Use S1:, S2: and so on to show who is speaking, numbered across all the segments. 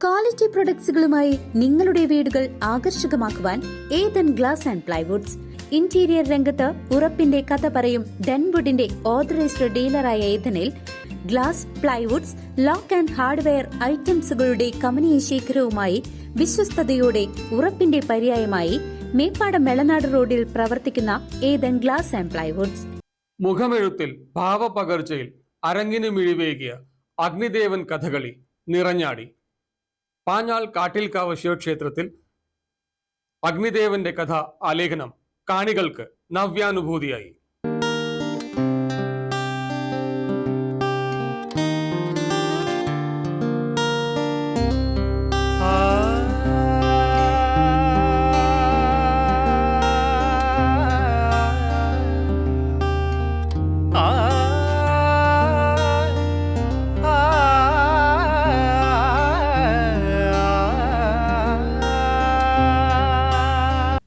S1: Quality പ്രൊഡക്ട്സുകളുമായി നിങ്ങളുടെ വീടുകൾ ആകർഷകമാക്കുവാൻ Ethan glass and plywoods. Interior രംഗത്ത് ഉറപ്പിന്റെ കഥ പറയും ഡെൻവുഡിന്റെ ഓതറൈസ്ഡ് ഡീലറായ ഏതനിൽ glass, plywoods, lock and hardware ഐറ്റംസുകളുടെ കമനീയ ശേഖരവുമായി വിശ്വസ്തയോടെ ഉറപ്പിന്റെ പര്യായമായി മേപ്പാടം മെളനാട് റോഡിൽ പ്രവർത്തിക്കുന്ന ഏതൻ ഗ്ലാസ് ആൻഡ് പ്ലൈവുഡ്സ്.
S2: മുഖമെഴുത്തിൽ ഭാവപകർച്ചയിൽ അരങ്ങിന് മിഴിവേകിയ അഗ്നിദേവൻ കഥകളി നിറഞ്ഞാടി. പാഞ്ഞാൾ കാട്ടിൽക്കാവ് ശിവക്ഷേത്രത്തിൽ അഗ്നിദേവന്റെ കഥ ആലേഖനം കാണികൾക്ക് നവ്യാനുഭൂതിയായി.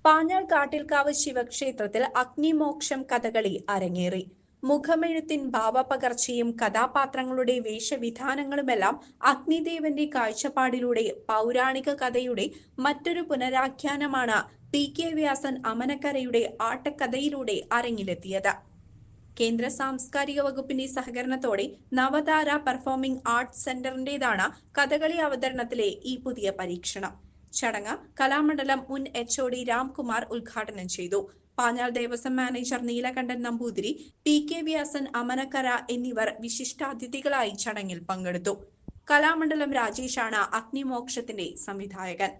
S3: പാഞ്ഞാൾ കാട്ടിൽക്കാവ് ശിവക്ഷേത്രത്തിൽ അഗ്നിമോക്ഷം കഥകളി അരങ്ങേറി. മുഖമെഴുത്തിൻ ഭാവപകർച്ചയും കഥാപാത്രങ്ങളുടെ വേഷവിധാനങ്ങളുമെല്ലാം അഗ്നിദേവന്റെ കാഴ്ചപ്പാടിലൂടെ പൗരാണിക കഥയുടെ മറ്റൊരു പുനരാഖ്യാനമാണ് PK വ്യാസൻ അമനക്കരയുടെ ആട്ടക്കഥയിലൂടെ അരങ്ങിലെത്തിയത്. കേന്ദ്ര സാംസ്കാരിക വകുപ്പിന്റെ സഹകരണത്തോടെ നവതാര പെർഫോമിംഗ് ആർട്സ് സെന്ററിന്റേതാണ് കഥകളി അവതരണത്തിലെ ഈ പുതിയ പരീക്ഷണം. ചടങ്ങ് കലാമണ്ഡലം മുൻ HOD രാംകുമാർ ഉദ്ഘാടനം ചെയ്തു. പാഞ്ഞാൾ ദേവസ്വം മാനേജർ നീലകണ്ഠൻ നമ്പൂതിരി, PK വ്യാസൻ അമനക്കര എന്നിവർ വിശിഷ്ടാതിഥികളായി ചടങ്ങിൽ പങ്കെടുത്തു. കലാമണ്ഡലം രാജേഷാണ് അഗ്നിമോക്ഷത്തിന്റെ സംവിധായകൻ.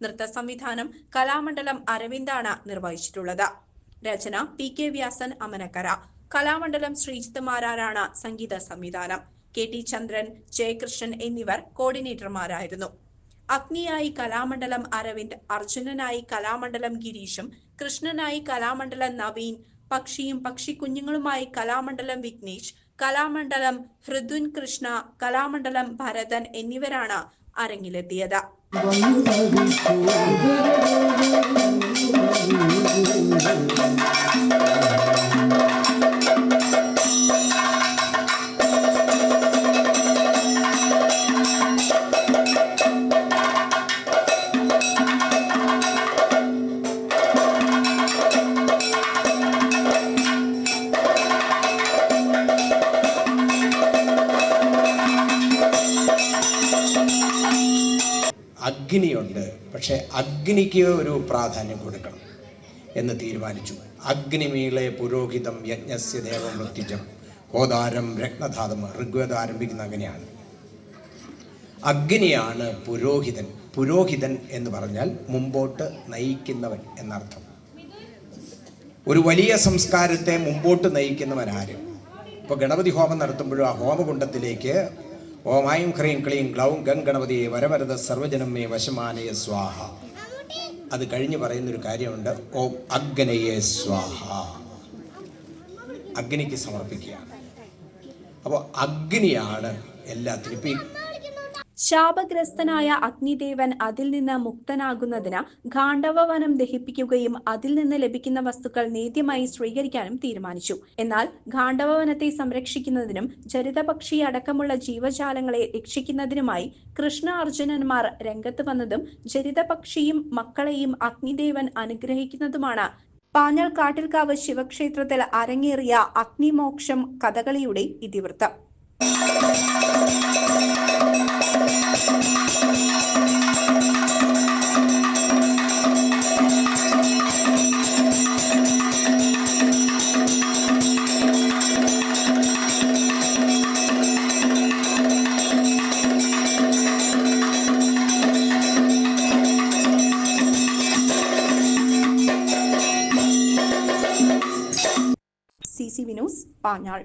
S3: നൃത്ത സംവിധാനം കലാമണ്ഡലം അരവിന്ദാണ് നിർവഹിച്ചിട്ടുള്ളത്. രചന PK വ്യാസൻ അമനക്കര. കലാമണ്ഡലം ശ്രീജിത്ത് മാരാരാണ് സംഗീത സംവിധാനം. KT ചന്ദ്രൻ, ജയകൃഷ്ണൻ എന്നിവർ കോർഡിനേറ്റർമാരായിരുന്നു. അഗ്നിയായി കലാമണ്ഡലം അരവിന്ദ്, അർജുനനായി കലാമണ്ഡലം ഗിരീഷും, കൃഷ്ണനായി കലാമണ്ഡലം നവീൻ, പക്ഷിയും പക്ഷിക്കുഞ്ഞുങ്ങളുമായി കലാമണ്ഡലം വിഘ്നേഷ്, കലാമണ്ഡലം ഹൃദുൻ കൃഷ്ണ, കലാമണ്ഡലം ഭരതൻ എന്നിവരാണ് അരങ്ങിലെത്തിയത്.
S4: അഗ്നിയുണ്ട്, പക്ഷെ അഗ്നിക്ക് ഒരു പ്രാധാന്യം കൊടുക്കണം എന്ന് തീരുമാനിച്ചു. അഗ്നിമീളെ പുരോഹിതം യജ്ഞസ്യ ദേവമൃത്യുജം ഹോതാരം രത്നധാതം. ഋഗ്വേദം ആരംഭിക്കുന്ന അങ്ങനെയാണ്. അഗ്നിയാണ് പുരോഹിതൻ. പുരോഹിതൻ എന്ന് പറഞ്ഞാൽ മുമ്പോട്ട് നയിക്കുന്നവൻ എന്നർത്ഥം. ഒരു വലിയ സംസ്കാരത്തെ മുമ്പോട്ട് നയിക്കുന്നവനാരും. ഇപ്പോൾ ഗണപതി ഹോമം നടത്തുമ്പോഴും ആ ഹോമകുണ്ടത്തിലേക്ക് ഓം ഐം ഹ്രീം ക്ലീം ഗ്ലൗം ഗം ഗണപതിയെ വരവരത സർവജനം മേ വശമാനയ സ്വാഹ. അത് കഴിഞ്ഞ് പറയുന്നൊരു കാര്യമുണ്ട്, ഓം അഗ്നയെ സ്വാഹ. അഗ്നിക്ക് സമർപ്പിക്കുകയാണ്. അപ്പോൾ അഗ്നിയാണ് എല്ലാത്തിനും. ഇപ്പം
S3: ശാപഗ്രസ്തനായ അഗ്നിദേവൻ അതിൽ നിന്ന് മുക്തനാകുന്നതിന് ഗാണ്ഡവവനം ദഹിപ്പിക്കുകയും അതിൽ നിന്ന് ലഭിക്കുന്ന വസ്തുക്കൾ നേദ്യമായി സ്വീകരിക്കാനും തീരുമാനിച്ചു. എന്നാൽ ഗാണ്ഡവവനത്തെ സംരക്ഷിക്കുന്നതിനും ജരിതപക്ഷി അടക്കമുള്ള ജീവജാലങ്ങളെ രക്ഷിക്കുന്നതിനുമായി കൃഷ്ണ അർജുനന്മാർ രംഗത്ത് വന്നതും ജരിതപക്ഷിയും മക്കളെയും അഗ്നിദേവൻ അനുഗ്രഹിക്കുന്നതുമാണ് പാഞ്ഞാൾ കാട്ടിൽക്കാവ് ശിവക്ഷേത്രത്തിൽ അരങ്ങേറിയ അഗ്നിമോക്ഷം കഥകളിയുടെ ഇതിവൃത്തം. CC news Panjal.